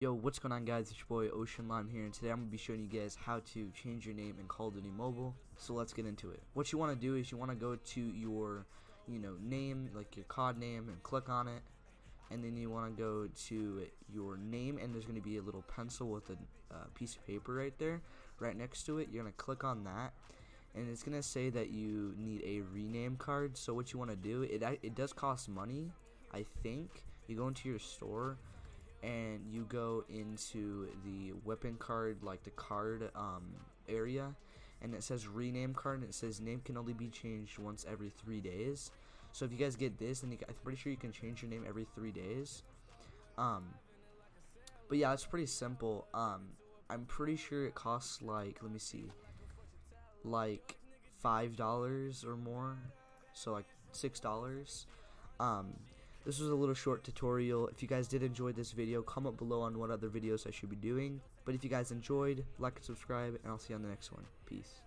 Yo, what's going on, guys? It's your boy oceanlime here, and today I'm going to be showing you guys how to change your name in Call of Duty Mobile. So let's get into it. What you want to do is you want to go to your name, like your COD name, and click on it. And then you want to go to your name, and there's going to be a little pencil with a piece of paper right there, right next to it. You're going to click on that, and it's going to say that you need a rename card. So what you want to do, it does cost money, I think. You go into your store and you go into the weapon card, like the card area, and it says rename card, and it says name can only be changed once every 3 days. So if you guys get this, then I'm pretty sure you can change your name every 3 days. But yeah, it's pretty simple. I'm pretty sure it costs, like, let me see, like $5 or more, so like $6. This was a little short tutorial. If you guys did enjoy this video, comment below on what other videos I should be doing. But if you guys enjoyed, like and subscribe, and I'll see you on the next one. Peace.